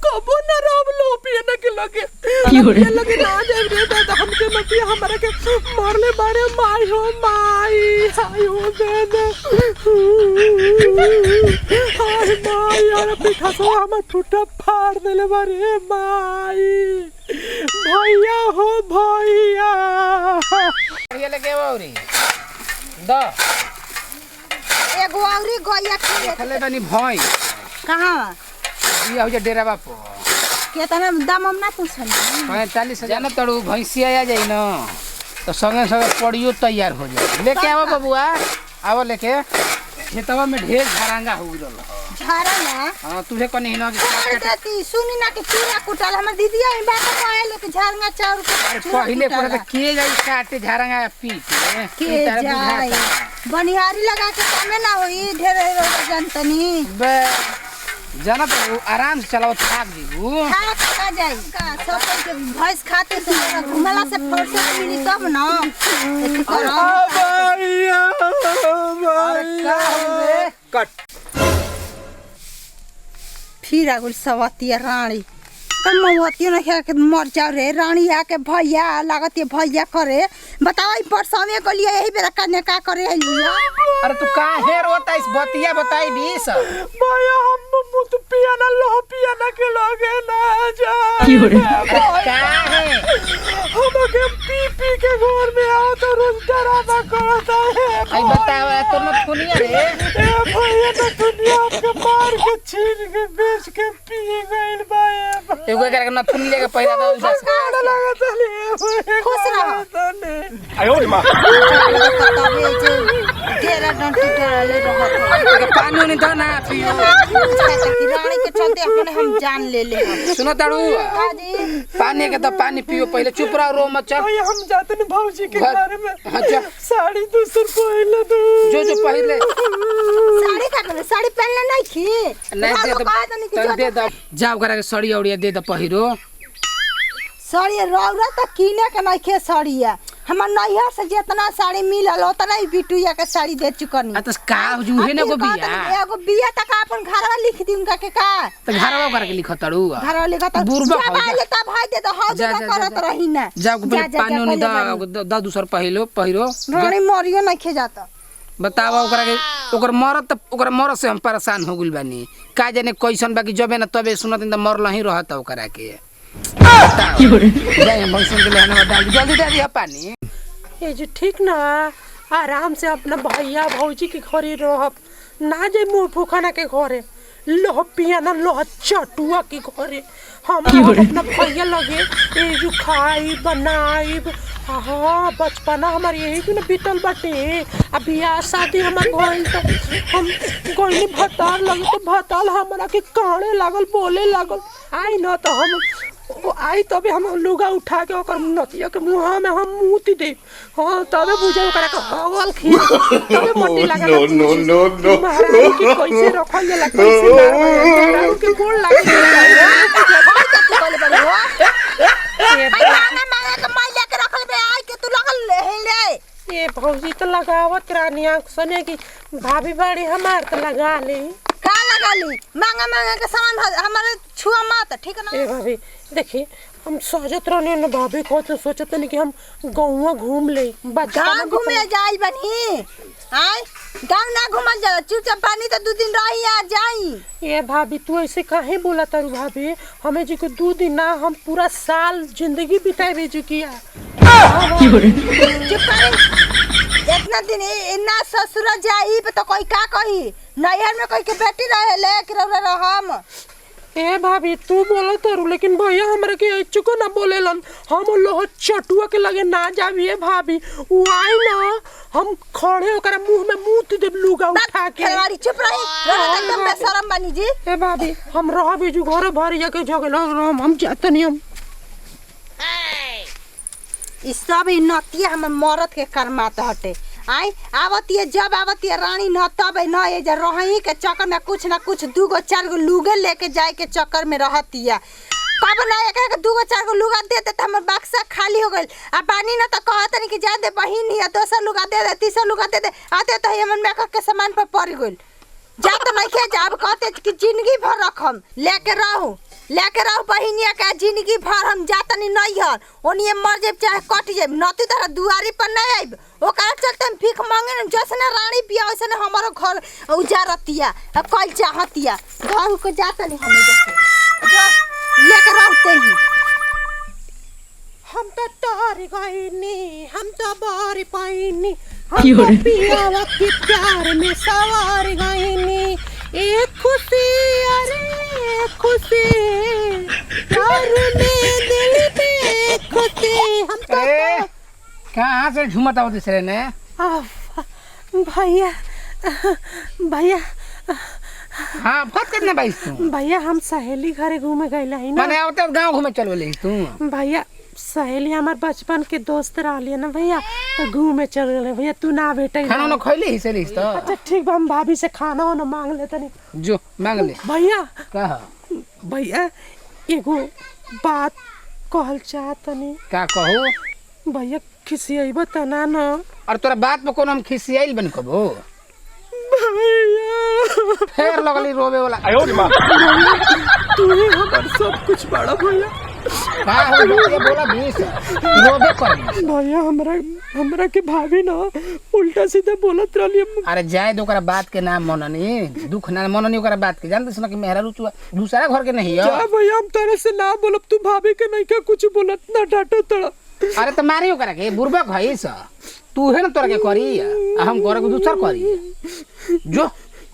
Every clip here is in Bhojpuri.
कबो न राम लो पियने के लगे ये लगे ना जाए रे दादा हमके मती हमरा के मारले बारे माई हो माई आयो बेने हाय माई यार पिठा सो हम टूटा फाड़ देले बारे माई भैया हो भैया ये लगे औरी द एगो औरी गइया खले बनी भई कहां ये हो जे डेरा बापो केतना दाम हम ना पूछन 45,000 जाना तड़ू भैंसिया आ जाई न तो संगे संगे पड़ियो तैयार हो जाए लेके आओ बबुआ आओ लेके खेतवा में ढेर झरंगा हो गइल झारा ना हां तुझे कनी हिना देती सुनी ना के चूरा कुटल हमर दीदिया ई बात कहे लेके झारंगा चाउर के पहिले पहिले के जाई काटे झरंगा पीट के जाई बनिहारी लगा के कामे ना होई ढेर जनतनी बे जाना तो आराम से चलाओ थाक जीबू थाक का जाई का सब के भैंस खाते से घुमला से फरसे मिली तब ना भैया भैया कट फिर आगुल सवतिया रानी कमवतियो न के मर जाओ रे रानी आके भैया लागत भैया करे बताओ ई परसवे को लिए यही बेरा कन्या का करे है लिया अरे तू काहे रोता इस बतिया बताई बीस भैया हम मुत पिया ना लो पिया ना के लगे ना जा काहे हमके पी पी के घर में आओ तो रोज डरावा करता है आई बताओ तो न सुनिया रे ए भैया तो दुनिया के मार के छीन के बेच के पी गइल बाए एगो करके न सुन लेके पहिला तो बस काढ़ लगा तले खुश रहो आयो रे मां बतावे जे तेरा डंटी डरले रहत के पानी नहीं था ना पियो कि रानी के चलते अपने हम जान ले ले सुनो ताड़ू हाजी पानी के तो पानी पियो पहले चुप रहो रो मत चल भैया हम जाते हैं भौजी के घर में अच्छा 250 पहले दो जो पहले साड़ी का साड़ी पहनले नहीं थी नहीं दे दो जाओ करा के साड़ी औड़िया दे दो पहिरो साड़ी रौरा त किने के नहीं खे साड़िया हमर नैहर से जितना साड़ी मिलल उतना ही बिटुया के साड़ी दे चुकनी आ तो का जूहे ने को बिया एगो बिया तक अपन घरवा लिख दी उनका के का तो घरवा करके लिखो तड़ू घरवा लिखत बुरबा हो ले का भाई दे दो हौज करत रही ना जाओ पहले पानी नहीं दा दूसर पहिरो रानी मरियो नहीं खे जाता बताओ ओकर मरत से हम परेशान हो गइल बानी का जाने कैसन बाकी जबे ना तबे सुनत त मरल ही रहत ओकरा के जाए भैंसन के लेने में डाल जल्दी दे दिया पानी ये जो ठीक ना आराम से अपना भैया भौजी के घरे रहब ना जे मुंह फुखाना के घरे लोह पियाना लोह चटुआ के घरे हम अपना भैया लगे ये जो खाई बनाई हाँ बचपना हमारे यही क्यों ना बीतल बाटे अब बियाह शादी हमारे भइल तो हम गोइनी भतार लगे तो भताल हमारा के काने लागल बोले लागल आई न तो हम आई तबे हम लुगा उठा के ओकर नतिया के मुंह में हम मुती दे हां तबे बुझे ओकरा के हवल खी तबे मोटी लगा नो महारानी की कैसे रखल जाला कैसे महारानी के गोड़ लागे ये भौजी तो लगावत रानी आंख सने की भाभी बाड़ी हमार तो लगा ली का लगा ली मांगा मांगा के सामान हमारे छुआ मत ठीक ना ए भाभी देखिए हम सोचत रहने न भाभी को तो सोचत नहीं कि हम गांव घूम ले गांव घूमे जाई बनी आय गांव ना घूमल जाला चुपचाप पानी तो 2 दिन रही आ जाई ये भाभी तू ऐसे काहे बोला तारू भाभी हमें जी को 2 दिन ना हम पूरा साल जिंदगी बिताए भेजू किया इतना दिन इतना ससुर जाई तो कोई का कही नैहर में कोई के बेटी रहे ले कि रहम ए भाभी तू बोलो तारू लेकिन भैया हमरा के चुको ना बोलेलन हम लोह चटुआ के लगे ना जाविए भाभी उ आई ना हम खड़े ओकरा मुंह में मुत देब लुगा उठा के खेवाड़ी चुप रही एकदम बेशरम बनी जी ए भाभी हम रह बीजू घर भर जाके जगल हम जातनी हम ई सब ई नतिया हम मरद के कर्मात हटे आई आवती जब आवती रानी न तब न ये जे रही के चक्कर में कुछ ना कुछ 2 4 गो लुगे लेके जाए के चक्कर में रहतिया कब ना एक 2 4 गो लुगा दे दे त हमर बक्सा खाली हो गइल आ बानी न त कहत नहीं कि जा दे बहिन या दोसर लुगा दे दे तीसर लुगा दे दे आते त हमन मेकअप के सामान पर पड़ गइल जा तो नहीं खे जाब कहते कि जिंदगी भर रखम लेके रहू बहिनिया का जिंदगी भर हम जातनी नहीं हर ओनिए मर जेब चाहे कट जेब नती तरह दुआरी पर नहीं आइब ओकरा चलते हम भीख मांगे न जैसे रानी बिया वैसे हमारो घर उजारतिया अब कल चाहतिया घर को जातनी हमें जैसे जो लेके रहते ही हम तो तार गईनी हम तो बार पाईनी हम तो पियावा के प्यार में सवार गईनी एक खुशी अरे खुशी प्यार में दिल पे खुशी हम तो कहाँ से झूमत आओ दूसरे ने भैया भैया हाँ फट कितने भाई तू भैया हम सहेली घरे घूमे गईला ही ना माने आवते गांव घूमे चलो ले तू भैया सहेली हमार बचपन के दोस्त रहलिए ना भैया तो घूमे चल गए भैया तू ना बेटे खाना ना खइले ही से लिस तो अच्छा ठीक बा हम भाभी से खाना वाना मांग लेते नहीं जो मांग ले भैया कहा भैया एगो बात कहल चाहतनी का कहू भैया खिसियब तना न और तोरा बात पे कोनो हम खिसियाइल बन कबो भैया फेर लगली रोवे वाला आयो रे मां तू ही हमार सब कुछ बड़ा भैया का हो ये बोला 20 रोवे कर भैया हमरा के भाभी ना उल्टा सीधा बोलत रहली अरे जाए दो ओकरा बात के नाम मननी दुख ना मननी ओकरा बात के जानत न कि मेहरा रुचुआ दूसरा घर के नहीं है जा भैया हम तेरे से ना बोलब तू भाभी के नहीं का कुछ बोलत ना डांटो तड़ा अरे तो मारी ओकरा के बुरबक हईस तू है ना तोरा के करी हम घर को दूसर करी जो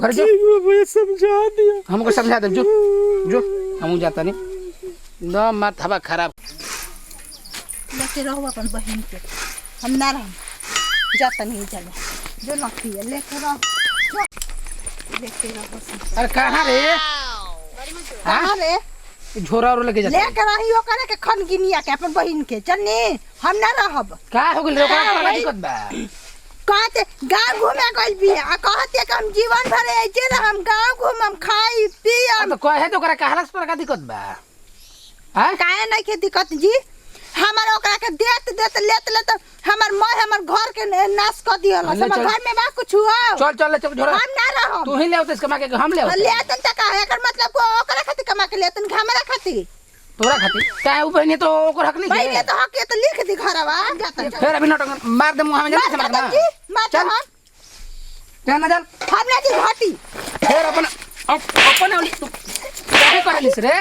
घर जो भैया समझा दिया हमको समझा दे जो हम जाता नहीं न मत हवा खराब लेके रहो अपन बहन के हम ना रह जाता नहीं चले जो नखी है लेके रहो लेके रहो अरे कहाँ रे कहाँ रे झोरा और लेके जाता लेके रही ओकरे के खन गिनिया के अपन बहन के चन्नी हम ना रहब का हो गेल रे ओकरा का दिक्कत बा कहते गाँव घूमे गइल भी आ कहते कि हम जीवन भर ऐसे रह हम गाँव घूमम खाई पियम तो कहे तो ओकरा कहला से तोरा का दिक्कत बा हां काहे नहीं के दिक्कत जी हमारा ओकरा के देत लेत हमर मां हमर घर के नाश कर दियल हमर घर में बा कुछ हुआ चल ले चल झोरा हम ना रहब तू ही ले उतस कमा के हम ले लेतन त का एकर मतलब को ओकरा खातिर कमा के लेतन हमरा खातिर तोरा खातिर काहे उ बहनी तो ओकर हक नहीं भाई है ये तो हक तो लिख दी घरवा जाता फिर अभी नाटक मार दे मुंह में जाने से मार जी मार चल चल ना चल हमने की घाटी फिर अपन वाली तू काहे करलिस रे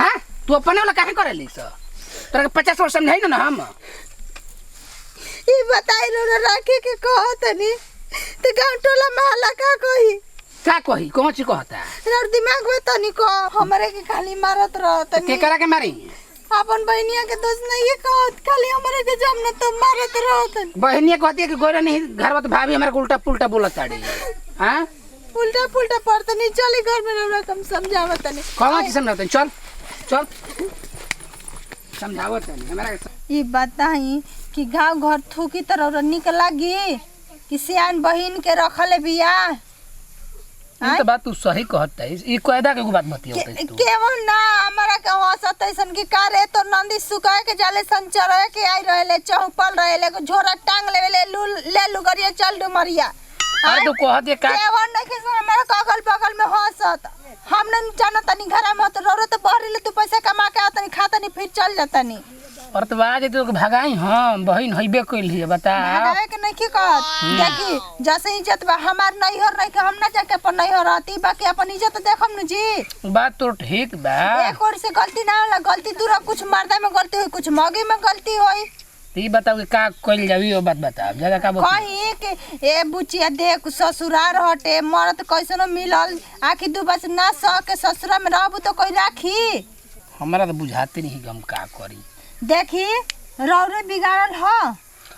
हां तू अपन वाला काहे करलिस तोरा 50 वर्ष समझाई ना हम ई बताई रो राखे के कहत नहीं ते गांव टोला मोहल्ला का कही कौन ची कहता और दिमाग में तनी को हमरे के खाली मारत रहत के करा के मारी अपन बहनिया के दोस्त नहीं है कहत खाली हमरे के जम न तो मारत रहत बहनिया कहती है कि गोरा नहीं घर में तो भाभी हमारे को उल्टा पुल्टा बोलत ताड़ी हां उल्टा पुल्टा पड़त नहीं चली घर में हमरा कम समझावत नहीं कौन ची समझाते चल चल समझावत नहीं हमारा ई बताई कि गांव घर थूकी तरह निक लागी कि सियान बहन के रखले बिया ये तो बात तू सही कहत है ई कायदा के बात बतियो तू केवन ना हमारा के हंसत ऐसन की कारे तो नंदी सुकाए के जाले संचरे के आई रहले चौपल रहले को झोरा टांग लेले ले लुगरिया चल डुमरिया अरे तू कहत है का केवन नहीं के हमारा कगल बगल में हंसत हम न जाना तनी घर में तो रो तो बहरी तू पैसा कमा के आतनी खातनी फिर चल जातनी और तो आज तो भगाई हां बहन हइबे कइल है बता भगावे के नहीं की कहत देखी जैसे इज्जत बा हमार नहीं हो रही के हम ना जाके अपन नहीं हो रहती बाकी अपन इज्जत देखम न जी बात तो ठीक बा एक और से गलती ना होला गलती दूर कुछ मर्दा में गलती होई कुछ मौगी में गलती होई ती बताओ कि का कइल जावी ओ बात बता ज्यादा का कहीं के ए बुचिया देख ससुरार हटे मरद कैसनो मिलल आखी दू बस ना सह के ससुरा में रहबू तो कोई राखी हमरा तो बुझाते नहीं हम का करी देखी रौरे बिगाड़ल ह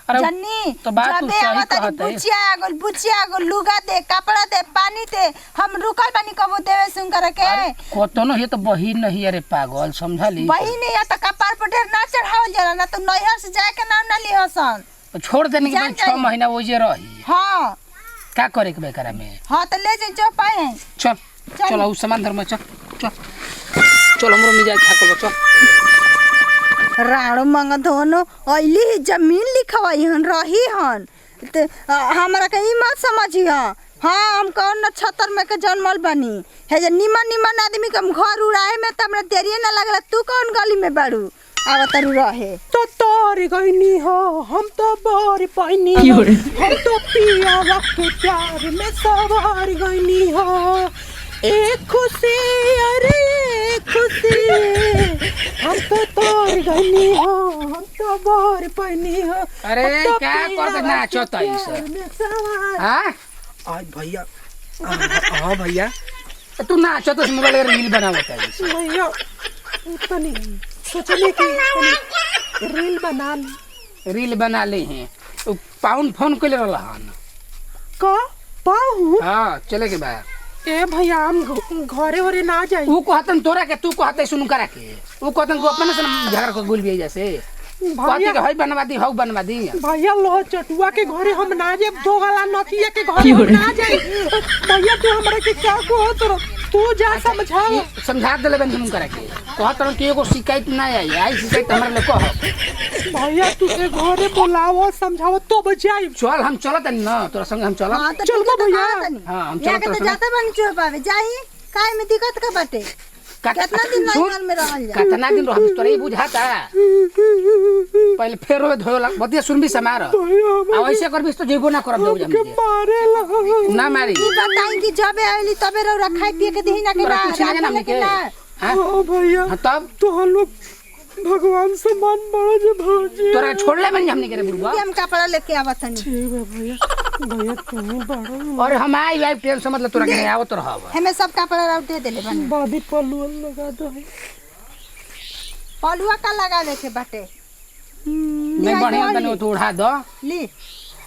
अरे जन्नी तो बात तू सही कहत है बुचिया गल लुगा दे कपड़ा दे पानी दे हम रुकल बानी कबो देवे सुन करे के कोतो न ये तो बहिन नहीं अरे पागल समझा ली बहिन या त कपार पर ढेर ना चढ़ावल जाला ना तो नैहर से जाए के नाम ना लिहसन छोड़ देने के बाद 6 महीना वो जे रही हां का करे के बेकरा में हां तो ले जे जो पाए चल चल उस सामान धर्म चल चल चल हमरो मिजाज ठाको चल राणो मंग धोनो ओइली जमीन लिखवाई हन रही हन ते हमरा के ई मत समझी ह हाँ हम कौन नक्षत्र में के जन्मल बनी है जे निमन आदमी के हम घर उड़ाए में त हमरा देरिए ना लगला। तू कौन गली में बाड़ू आवत रहे तो तोर गईनी हो हम तो बोर पैनी हो हम तो पिया के प्यार में सवार गईनी हो। एक खुशी अरे एक खुशी हम तो तोर गईनी हो हम तो बोर पैनी हो। अरे हम तो क्या पिया करके नाचो के तई प्यार से में सवार। हां आज भैया हाँ भैया तू नाचो तो मोबाइल में रील बनावत है भैया तनी सोचने की तनी रील बना ली। रील बना ले हैं तो पाउन फोन कइले रहलन का पाहू हां चले के बाद ए भैया हम घरे घरे ना जाई। ऊ कहतन तोरा के तू कहते सुन करा के ऊ कहतन को अपने से झगड़ा को गुल भी जैसे कहते के हई बनवा दी हऊ बनवा दी भैया लोह चटुआ के घरे हम ना जाए दोगला नथिया के घरे हम ना जाए। भैया तू हमरा के क्या को तू जा समझाओ समझा देले बन हम करा के कहतन के एगो शिकायत ना आई शिकायत हमरा ले कह भैया तू के घरे बुलाओ समझाओ तो बजाई। चल हम चलत ना तोरा संग हम चलत हाँ तो चल ठीक है, भैया। हाँ, हम यहाँ चलत के तो रह जाते बन चुप पावे जाही काहे में दिक्कत का बाटे कितना दिन नैहर में रहल जा कितना दिन रहब तोरा ई बुझाता पहले फेर हो धोला बतिया सुनबी समार आ वैसे करबी तो जेबो ना करब जब के मारे लगा ना मारी ई बताई कि जबे आइली तबे रौरा खाई पिए के देही ना के तोरा ना कुछ नहीं ना के हां हाँ भैया तब तो हम लोग भगवान से मान बड़ा जो भौजी तोरा छोड़ले बन हमने करे बुढ़वा हम कपड़ा लेके आवत हनी ठीक है भैया भैया तू बड़ा और हम आई टेंशन मतलब तोरा के आवत रहब हमें सब कपड़ा रौ दे देले बनी बादी पल्लू लगा दो पलुआ का लगा ले के बाटे मैं बढ़िया तने तो उड़ा दो ली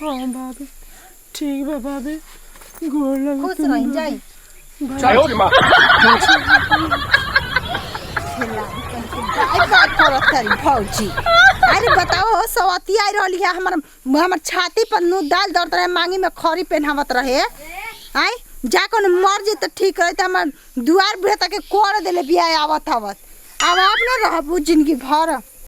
हाँ बाबी ठीक बा बाबी गोड़ लगा खुश रही जाई चलो रे मां भौजी अरे बताओ सवती आई रहली है हमर छाती पर नु दाल दर्द रहे मांगी में खरी पहनावत रहे आई जा कोन मर जे त ठीक रहे त हमर दुआर बुढ़े तक कोड़ देले बिया आवत अब आप न रहबू जिंदगी भर